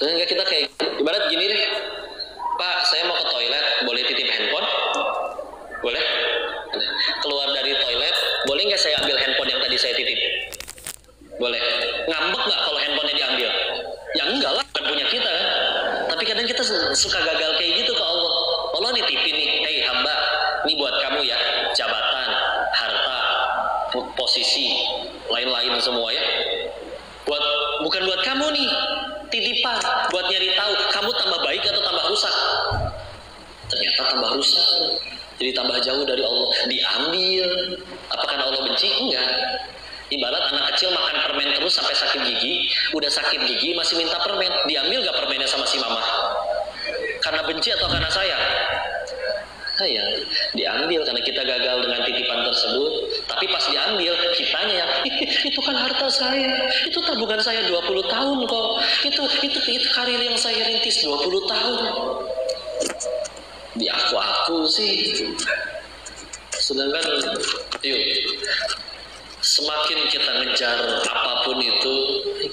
Enggak, kita kayak ibarat gini deh, Pak, saya mau ke toilet, boleh titip handphone? Boleh? Keluar dari toilet, boleh nggak saya ambil handphone yang tadi saya titip? Boleh. Ngambek nggak kalau handphonenya diambil? Ya enggak lah, bukan punya kita kan. Tapi kadang kita suka gagal kayak gitu ke Allah. Allah nitipin nih, hei hamba, ini buat kamu ya, jabatan, harta, posisi, lain-lain semua ya. Bukan buat kamu nih, titipan, buat nyari tahu kamu tambah baik atau tambah rusak. Ternyata tambah rusak, jadi tambah jauh dari Allah. Diambil. Apa karena Allah benci? Enggak. Ibarat anak kecil makan permen terus sampai sakit gigi, udah sakit gigi masih minta permen, diambil gak permennya sama si mama? Karena benci atau karena sayang? Sayang. Diambil karena kita gagal dengan titipan tersebut. Tapi pas diambil, kitanya yang itu kan harta saya, itu tabungan saya 20 tahun kok, itu karir yang saya rintis 20 tahun. Di aku sih. Sedangkan yuk, semakin kita ngejar apapun itu,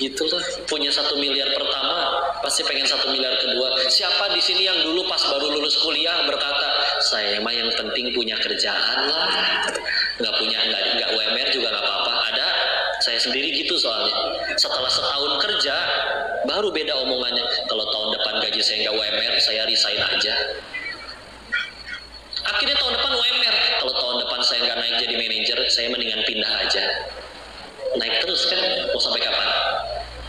gitulah. Punya 1 miliar pertama, pasti pengen 1 miliar kedua. Siapa di sini yang dulu pas baru lulus kuliah berkata, saya mah yang penting punya kerjaan lah, nggak UMR juga nggak apa-apa. Ada, saya sendiri gitu soalnya. Setelah setahun kerja, baru beda omongannya. Kalau tahun depan gaji saya nggak UMR, saya resign aja. Akhirnya tahun depan UMR. Kalau tahun depan saya nggak naik jadi manajer, saya mendingan pindah aja. Naik terus kan, mau sampai kapan?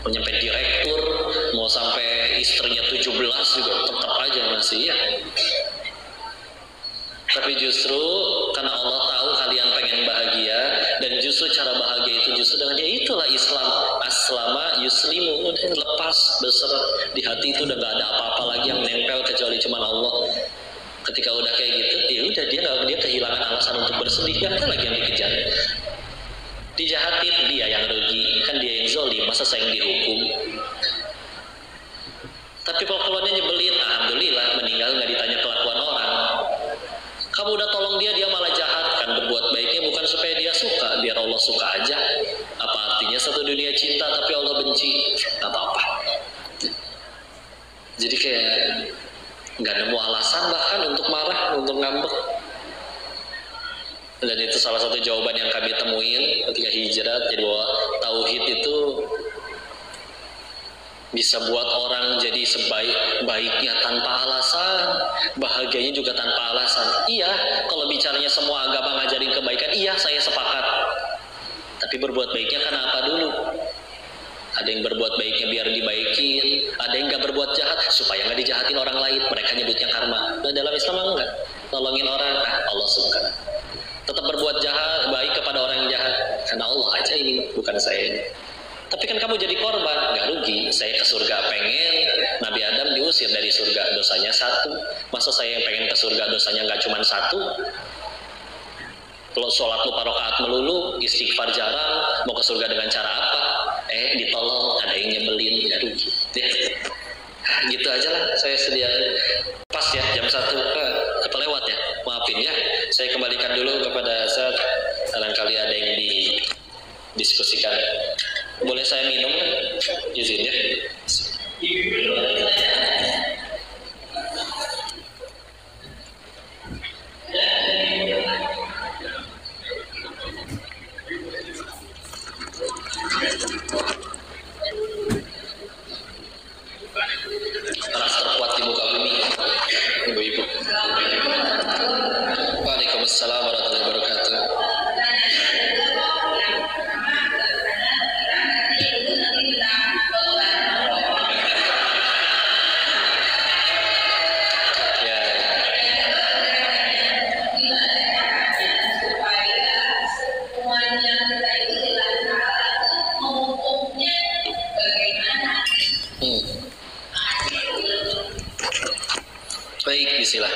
Mau nyampe direktur, mau sampai istrinya 17 juga tetap aja masih ya. Tapi justru karena Allah tahu kalian pengen bahagia, dan justru cara bahagia itu justru dengan ya itulah Islam. Aslama yuslimu, udah lepas, berserah. Di hati itu udah gak ada apa-apa lagi yang nempel kecuali cuma Allah. Ketika udah kayak gitu, ya udah dia kehilangan alasan untuk bersedih. Gak ada lagi yang dikejar. Dijahatin, dia yang rugi, kan dia yang zolim, masa saya yang dihukum. Tapi kalau keluarnya nyebelin, alhamdulillah meninggal nggak ditanya kelakuan orang. Kamu udah tolong dia malah jahat. Kan berbuat baiknya bukan supaya dia suka, biar Allah suka aja. Apa artinya satu dunia cinta tapi Allah benci? Gak apa-apa. Jadi kayak nggak nemu alasan bahkan untuk marah, untuk ngambek. Dan itu salah satu jawaban yang kami temuin ketika hijrah. Jadi bahwa tauhid itu bisa buat orang jadi sebaik-baiknya tanpa alasan, bahagianya juga tanpa alasan. Iya, kalau bicaranya semua agama ngajarin kebaikan, iya saya sepakat. Tapi berbuat baiknya kan apa dulu? Ada yang berbuat baiknya biar dibaikin, ada yang nggak berbuat jahat supaya nggak dijahatin orang lain. Mereka nyebutnya karma. Nah, dalam Islam enggak. Nolongin orang, Allah suka. Tetap berbuat jahat, baik kepada orang yang jahat. Karena Allah aja ini, bukan saya ini. Tapi kan kamu jadi korban, nggak rugi. Saya ke surga pengen, Nabi Adam diusir dari surga, dosanya 1. Masa saya yang pengen ke surga dosanya nggak cuma 1? Kalau sholat lupa rakaat melulu, istighfar jarang, mau ke surga dengan cara apa? Ditolong, ada yang nyebelin, ya rugi. Ya. Gitu aja lah, saya sediain. Pas ya, jam 1, apa lewat ya? Maafin ya, saya kembalikan dulu kepada Ustaz. Barangkali ada yang didiskusikan. Boleh saya minum? Izin ya. Ras terkuat di muka bumi, ibu-ibu. Waalaikumsalam warahmatullahi wabarakatuh. Baik, bismillah.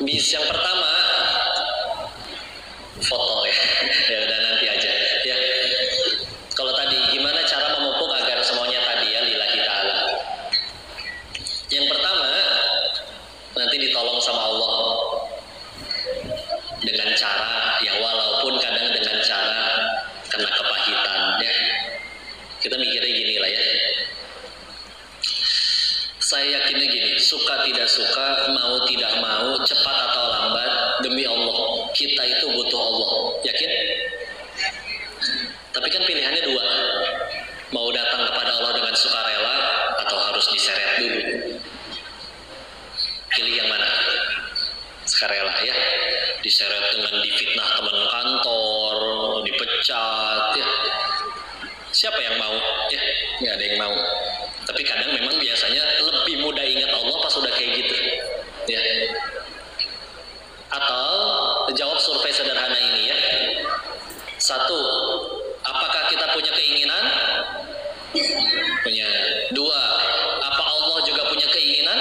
Yang pertama, foto ya. Ya udah nanti aja. Ya. Kalau tadi gimana cara memupuk agar semuanya tadi ya lillahi ta'ala. Yang pertama, nanti ditolong sama Allah dengan cara ya walaupun kadang dengan cara kena kepahitan ya. Kita mikirnya gini lah ya. Saya yakinnya gini, suka tidak suka, mau tidak mau, cepat atau lambat, demi Allah, kita itu butuh Allah. Yakin? Tapi kan pilihannya dua, mau datang kepada Allah dengan sukarela atau harus diseret dulu. Pilih yang mana? Sukarela ya, diseret dengan difitnah teman kantor, dipecat ya. Siapa yang mau? Ya, nggak ada yang mau. Tapi kadang memang biasanya lebih mudah ingat Allah pas sudah kayak gitu ya. Atau jawab survei sederhana ini ya. 1, apakah kita punya keinginan? Punya. 2, apa Allah juga punya keinginan?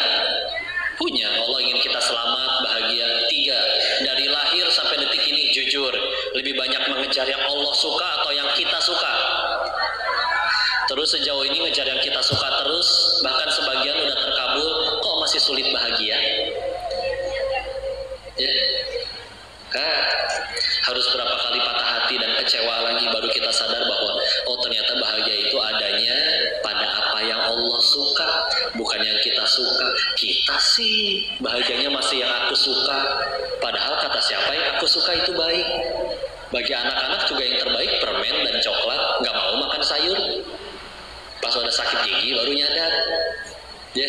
Punya. Allah ingin kita selamat, bahagia. 3, dari lahir sampai detik ini jujur, lebih banyak mengejar yang Allah suka atau yang kita suka? Terus sejauh ini ngejar yang kita suka terus, bahkan sebagian udah terkabul, kok masih sulit bahagia? Ya, kan harus berapa kali patah hati dan kecewa lagi baru kita sadar bahwa oh ternyata bahagia itu adanya pada apa yang Allah suka, bukan yang kita suka. Kita sih bahagianya masih yang aku suka, padahal kata siapa yang aku suka itu baik. Bagi anak-anak juga yang terbaik permen dan coklat, nggak mau makan sayur. Pas udah sakit gigi baru nyadar ya.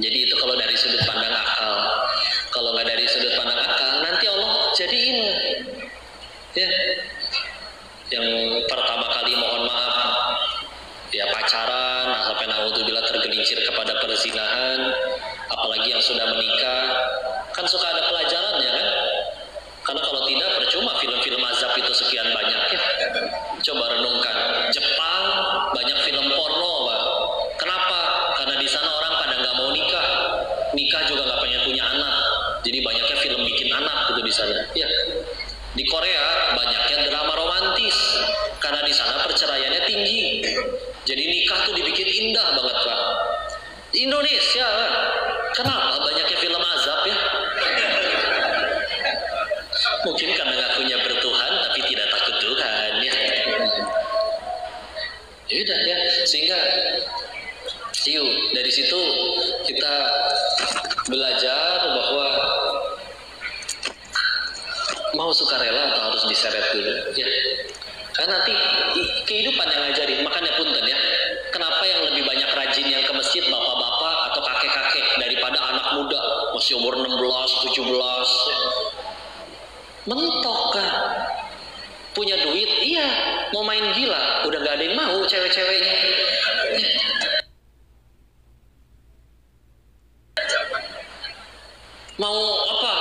Jadi itu kalau dari sudut pandang akal. Kalau nggak dari sudut pandang akal, nanti Allah jadiin ya. Yang pertama kali mohon maaf ya pacaran sampai naudzubillah tergelincir kepada perzinahan, apalagi yang sudah menikah, kan suka ada pelajaran ya kan. Karena kalau tidak percuma film-film azab itu sekian banyak ya. Coba renungkan, Jepang banyak film porno, Pak. Kenapa? Karena di sana orang pada nggak mau nikah, nikah juga nggak pengen punya anak. Jadi banyaknya film bikin anak gitu di sana. Ya. Di Korea banyaknya drama romantis, karena di sana perceraiannya tinggi. Jadi nikah tuh dibikin indah banget, Pak. Di Indonesia, kenapa banyaknya film azab ya? Mungkin karena ngakunya bertuhan tapi tidak takut Tuhan ya. Ya udah ya, sehingga yuk dari situ kita belajar bahwa mau sukarela atau harus diseret dulu ya. Karena nanti kehidupan yang ngajarin. Makanya punten ya, kenapa yang lebih banyak rajin yang ke masjid bapak-bapak atau kakek-kakek daripada anak muda masih umur 16, 17 ya. Mentok kan, punya duit, iya, mau main gila, udah gak ada yang mau cewek-ceweknya. Mau apa?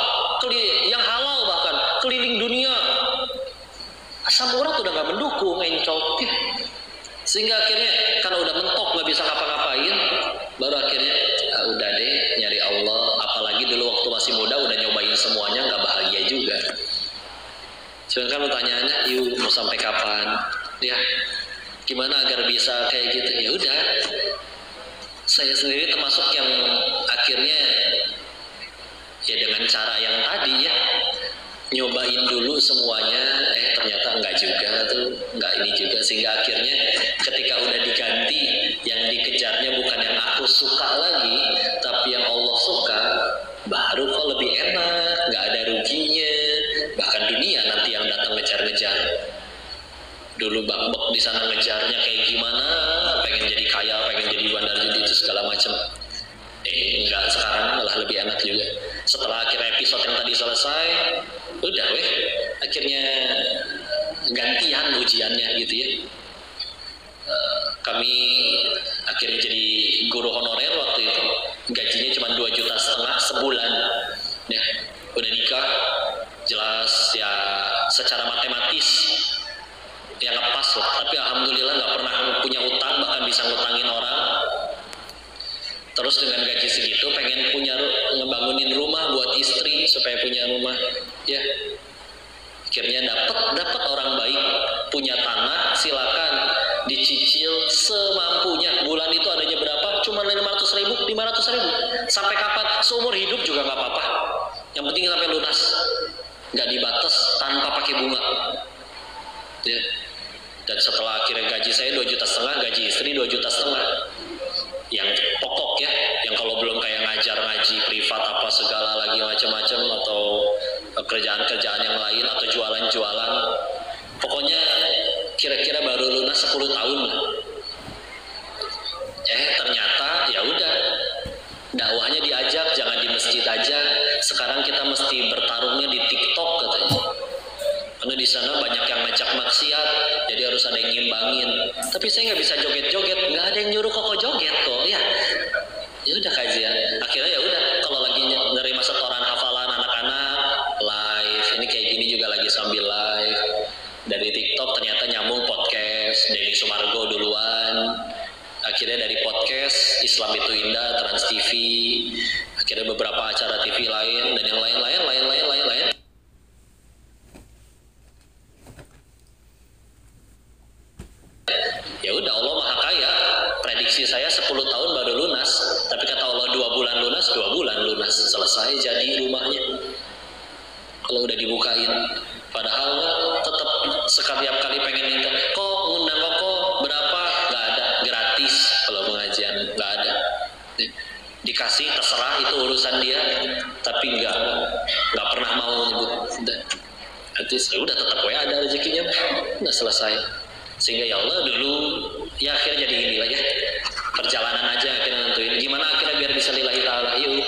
Yang halal bahkan, keliling dunia. Asam urat udah gak mendukung, encok. Sehingga akhirnya, karena udah mentok gak bisa ngapa-ngapain, baru akhirnya, udah deh nyari Allah. Apalagi dulu waktu masih muda udah nyobain semuanya, gak bahagia juga. Sedangkan pertanyaannya, yuk mau sampai kapan? Ya, gimana agar bisa kayak gitu? Ya udah, saya sendiri termasuk yang akhirnya ya dengan cara yang tadi ya, nyobain dulu semuanya, ternyata enggak juga tuh, enggak ini juga, sehingga akhirnya ketika udah diganti, yang dikejarnya bukan yang aku suka lagi, tapi yang Allah suka, baru kok lebih enak, nggak ada ruginya. Bahkan dunia nanti yang datang ngejar-ngejar. Dulu Bang Bok di sana ngejarnya kayak gimana, pengen jadi kaya, pengen jadi bandar judi itu segala macam. Enggak, sekarang malah lebih enak juga. Setelah akhir episode yang tadi selesai, udah akhirnya gantian ujiannya gitu ya. Kami akhirnya jadi guru honorer waktu itu, gajinya cuma 2,5 juta sebulan ya. Udah nikah, jelas ya secara matematis ya ngepas lah, tapi alhamdulillah nggak pernah punya utang, bahkan bisa ngutangin orang. Terus dengan gaji segitu pengen ngebangunin rumah buat istri supaya punya rumah ya. Akhirnya dapat orang baik, punya tanah, silakan dicicil semampunya. Bulan itu adanya berapa? Cuma 500 ribu. Sampai kapan? Seumur hidup juga nggak apa-apa. Yang penting sampai lunas, nggak dibatas, tanpa pakai bunga. Ya. Dan setelah akhirnya gaji saya 2,5 juta, gaji istri 2,5 juta. Yang pokok kerjaan-kerjaan yang lain atau jualan-jualan. Pokoknya kira-kira baru lunas 10 tahun lah. Ternyata ya udah, dakwahnya diajak jangan di masjid aja. Sekarang kita mesti bertarungnya di TikTok katanya. Karena di sana banyak yang ngajak maksiat, jadi harus ada yang ngimbangin. Tapi saya nggak bisa joget-joget, nggak ada yang nyuruh kok joget kok. Ya udah kajian. Akhirnya ya udah, kalau lagi nerima setoran hafalan anak-anak live, ini kayak gini juga lagi sambil live. Dari TikTok ternyata nyambung podcast, Denny Sumargo duluan. Akhirnya dari podcast Islam Itu Indah, Trans TV, akhirnya beberapa acara TV lain dan yang lain-lain. Ya udah, Allah Maha Kaya. Prediksi saya 10 tahun baru lunas, tapi kata Allah 2 bulan lunas, selesai jadi rumahnya. Kalau udah dibukain, padahal tetap setiap kali pengen minta, kok ngundang kok berapa? Nggak ada, gratis kalau pengajian, nggak ada. Dikasih terserah, itu urusan dia, tapi nggak pernah mau nyebut. Artinya udah tetap ada rezekinya, udah selesai. Sehingga ya Allah dulu, ya akhirnya jadi inilah ya, perjalanan aja akhirnya nentuin gimana akhirnya biar bisa lillahi ta'ala. Yuk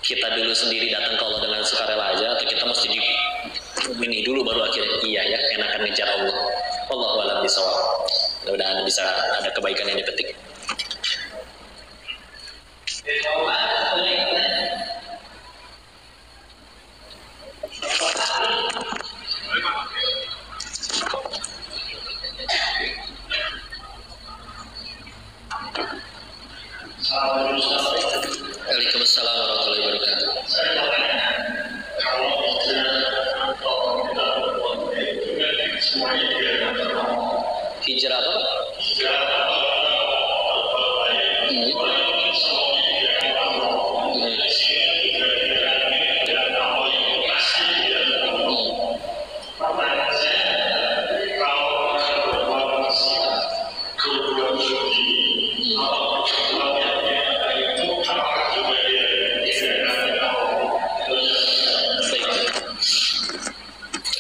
kita dulu sendiri datang ke Allah dengan sukarela aja, atau kita mesti ini dulu baru akhirnya iya ya enakan ngejar Allah. Wallahu a'lam bishawab. Mudah-mudahan bisa ada kebaikan yang dipetik. Waalaikumsalam warahmatullahi wabarakatuh. Hijrah apa?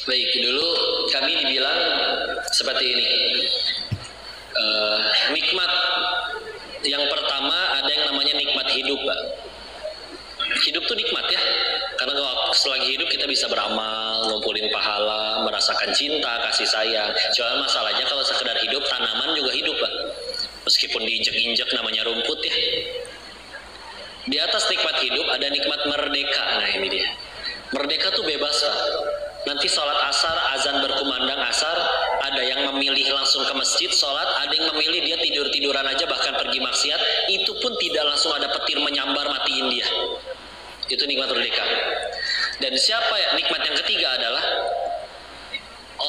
Baik, dulu kami dibilang seperti ini. Nikmat yang pertama ada yang namanya nikmat hidup, Pak. Hidup tuh nikmat ya, karena kalau selagi hidup kita bisa beramal, ngumpulin pahala, merasakan cinta, kasih sayang. Cuma masalahnya kalau sekedar hidup, tanaman juga hidup, Pak. Meskipun diinjek-injek namanya rumput ya. Di atas nikmat hidup ada nikmat merdeka. Nah ini dia. Merdeka tuh bebas, Pak. Nanti sholat asar, azan berkumandang asar, ada yang memilih langsung ke masjid sholat, ada yang memilih dia tidur-tiduran aja bahkan pergi maksiat, itu pun tidak langsung ada petir menyambar matiin dia. Itu nikmat merdeka. Dan siapa ya? Nikmat yang ketiga adalah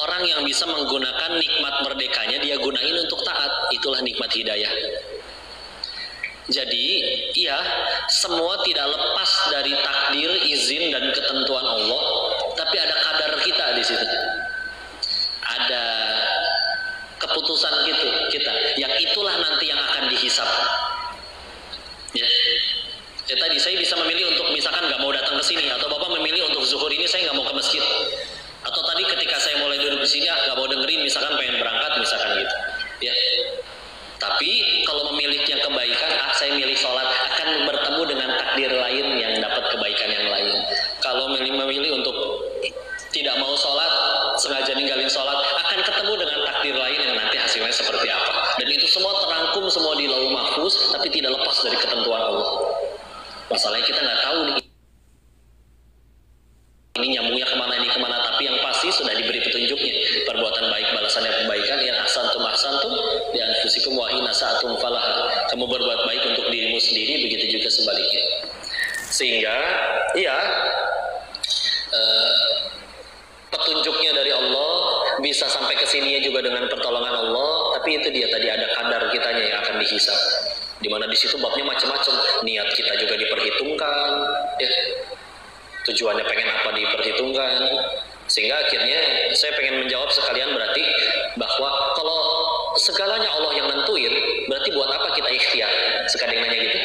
orang yang bisa menggunakan nikmat merdekanya dia gunain untuk taat. Itulah nikmat hidayah. Jadi, iya, semua tidak lepas dari takdir, izin, dan ketentuan Allah, tapi ada kadar kita di situ. Ada keputusan kita, yang itulah nanti yang akan dihisap. Ya, tadi saya bisa memilih untuk misalkan nggak mau datang ke sini, atau Bapak memilih untuk zuhur ini saya nggak mau ke masjid. Atau tadi ketika saya mulai duduk di sini, nggak mau dengerin, misalkan pengen berangkat, misalkan gitu. Ya. Tapi kalau memilih yang kebaikan, saya milih sholat, akan bertemu dengan takdir lain yang dapat kebaikan yang lain. Kalau memilih untuk tidak mau sholat, sengaja ninggalin sholat, akan ketemu dengan takdir lain yang nanti hasilnya seperti apa. Dan itu semua terangkum semua di Lauhul Mahfuz, tapi tidak lepas dari ketentuan Allah. Masalahnya kita nggak tahu nih, ini nyambungnya kemana, ini kemana, tapi yang pasti sudah diberi petunjuknya. Perbuatan baik balasannya kebaikan, yang ahsantum di anfusikum wa in asa'tum falaha. Kamu berbuat baik untuk dirimu sendiri, begitu juga sebaliknya. Sehingga iya, petunjuknya dari Allah bisa sampai ke sininya juga dengan pertolongan Allah, tapi itu dia tadi ada kadar kitanya yang akan dihisap. Dimana di situ babnya macam-macam, niat kita juga diperhitungkan, ya. Tujuannya pengen apa diperhitungkan. Sehingga akhirnya saya pengen menjawab sekalian berarti bahwa kalau segalanya Allah yang nentuin, berarti buat apa kita ikhtiar? Sekadang nanya gitu.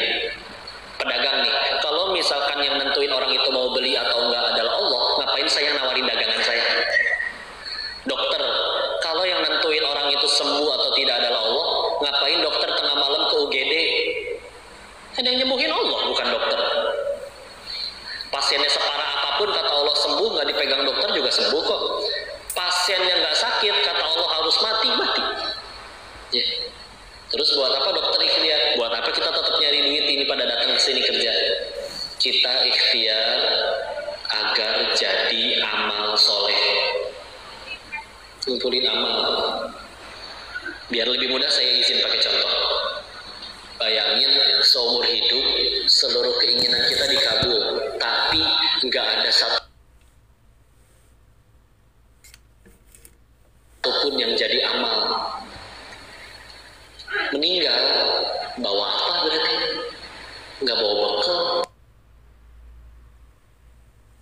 Pedagang nih, kalau misalkan yang nentuin orang itu mau beli atau enggak adalah Allah, sembuh atau tidak adalah Allah, ngapain dokter tengah malam ke UGD? Kan yang nyembuhin Allah, bukan dokter. Pasiennya separah apapun kata Allah sembuh, nggak dipegang dokter juga sembuh kok. Pasien yang nggak sakit kata Allah harus mati, mati. Ya. Terus buat apa dokter ikhtiar? Buat apa kita tetap nyari duit ini pada datang ke sini kerja? Kita ikhtiar agar jadi amal soleh. Ngumpulin amal. Biar lebih mudah saya izin pakai contoh. Bayangin seumur hidup seluruh keinginan kita dikabul, tapi nggak ada satu pun yang jadi amal. Meninggal bawa apa berarti? Nggak bawa bekal.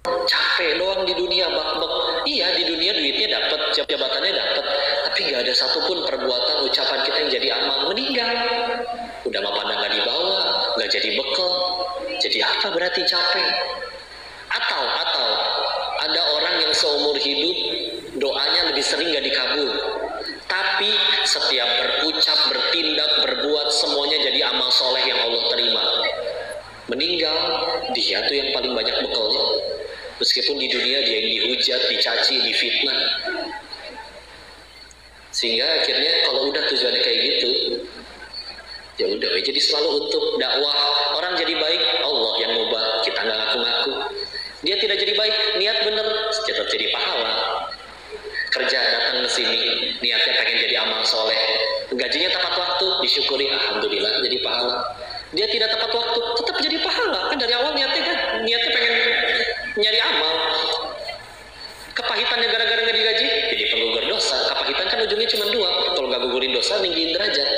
Capek doang di dunia, bak-bak. Iya, di dunia duitnya dapat, jabatannya dapat, tapi nggak ada satupun perbuatan ucapan kita yang jadi amal. Meninggal udah mah pada nggak dibawa, nggak jadi bekal. Jadi apa berarti capek? Atau ada orang yang seumur hidup doanya lebih sering nggak dikabul, tapi setiap berucap, bertindak, berbuat semuanya jadi amal soleh yang Allah terima. Meninggal dia tuh yang paling banyak bekalnya, meskipun di dunia dia yang dihujat, dicaci, difitnah. Sehingga akhirnya kalau udah tujuannya kayak gitu, ya udah, jadi selalu untuk dakwah. Orang jadi baik, Allah yang ngubah, kita nggak ngaku-ngaku. Dia tidak jadi baik, niat bener, tetap jadi pahala. Kerja datang ke sini, niatnya pengen jadi amal soleh, gajinya tepat waktu, disyukuri, alhamdulillah jadi pahala. Dia tidak tepat waktu, tetap jadi pahala. Kan dari awal niatnya pengen nyari amal. Kepahitannya gara-gara nggak digaji, jadi penggugur dosa. Kepahitan kan ujungnya cuma dua, kalau nggak gugurin dosa, ninggiin derajat.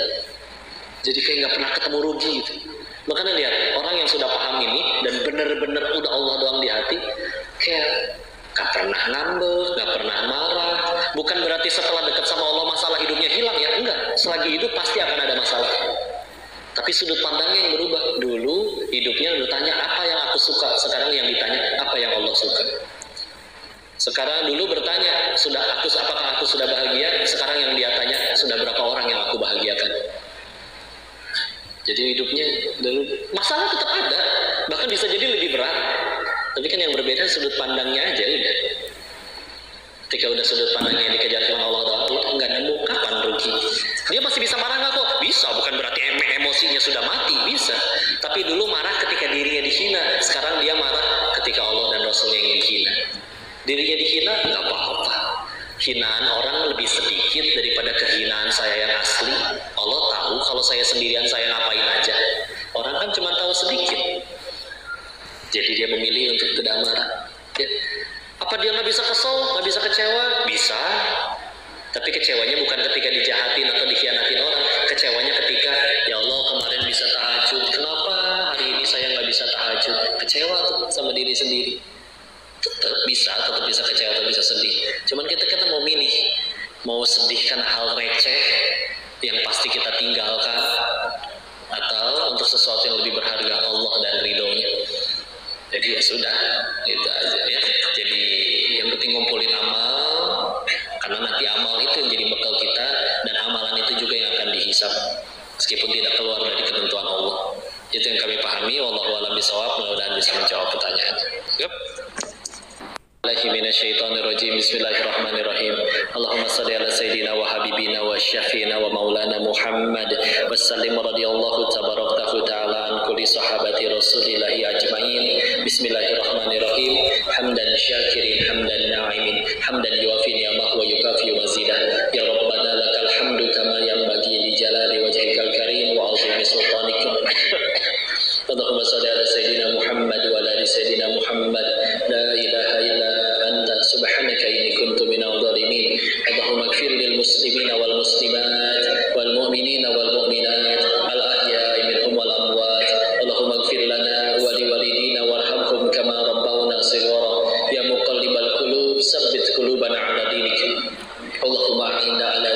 Jadi kayak nggak pernah ketemu rugi gitu. Makanya lihat, orang yang sudah paham ini dan bener-bener udah Allah doang di hati, kayak gak pernah ngambek, gak pernah marah. Bukan berarti setelah dekat sama Allah masalah hidupnya hilang ya, enggak. Selagi hidup pasti akan ada masalah. Tapi sudut pandangnya yang berubah. Dulu hidupnya ditanya apa yang aku suka, sekarang yang ditanya apa yang Allah suka. Sekarang dulu bertanya, apakah aku sudah bahagia? Sekarang yang dia tanya, sudah berapa orang yang aku bahagiakan? Jadi hidupnya dulu masalah tetap ada, bahkan bisa jadi lebih berat. Tapi kan yang berbeda sudut pandangnya aja udah. Ketika udah sudut pandangnya yang dikejar sama Allah doang, nggak nemu, kapan rugi? Dia masih bisa marah nggak kok? Bisa, bukan berarti emosinya sudah mati, bisa. Tapi dulu marah ketika dirinya dihina, sekarang dia marah ketika Allah dan Rasulnya yang dihina. Dirinya dihina nggak apa-apa. Hinaan orang lebih sedikit daripada kehinaan saya yang asli. Allah tahu kalau saya sendirian saya ngapain aja. Orang kan cuma tahu sedikit. Jadi dia memilih untuk tidak marah. Ya. Apa dia nggak bisa kesel, nggak bisa kecewa? Bisa. Tapi kecewanya bukan ketika dijahatin atau dikhianatin orang. Kecewanya ketika, ya Allah kemarin bisa tahajud, kenapa hari ini saya nggak bisa tahajud? Kecewa tuh sama diri sendiri. Tetap bisa kecewa atau bisa sedih. Cuman kita mau milih, mau sedih karena hal receh yang pasti kita tinggalkan, atau untuk sesuatu yang lebih berharga Allah dan ridhonya. Jadi ya sudah, itu aja ya. Jadi yang penting ngumpulin amal, karena nanti amal itu yang jadi bekal kita, dan amalan itu juga yang akan dihisab meskipun tidak keluar dari ketentuan Allah. Itu yang kami pahami. Wallahu a'lam bishawab. Mudah-mudahan bisa menjawab pertanyaan. Yep. Bismillahirrahmanirrahim. Allahumma salli ala sayyidina wa habibina wa syafiina wa maulana Muhammad wa sallim radhiyallahu tabaraktahu ta'ala an kulli sahabati rasulillahi ajma'in. Bismillahirrahmanirrahim. Hamdan syakirin, hamdan na'imin, hamdan yuwafi ni'amahu wa yukafi mazidah. Ya Rabbana lakal hamdu kama yanbaghi li jalali wajhikal karim wa 'azimi sultanik. Allahumma salli ala sayyidina Muhammad wa ala ali sayyidina Muhammad. La ilaha illa anta subhanaka inni kuntu minadh dhalimin. Allahumma ighfir lil muslimina wal muslimat wal mu'minina wal mu'minat al ahya'i minhum wal amwat. Allahumma ighfir lana wa li walidina warhamhum kama rabbawna shighara. Ya muqallibal qulub, tsabbit qulubana ala dinik. Allahumma inna ala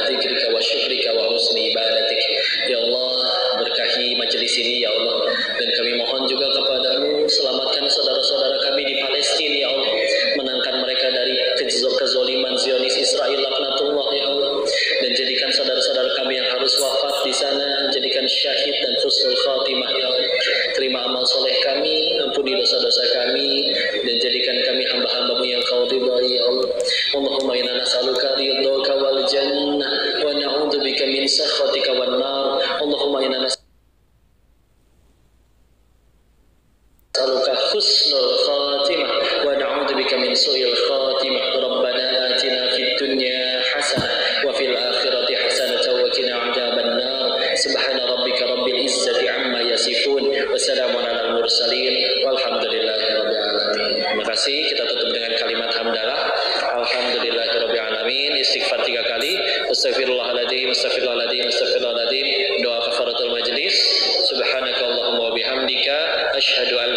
astagfirullahaladzim, doa kafaratul majlis. Subhanakallahumma wa bihamdika, asyhadu an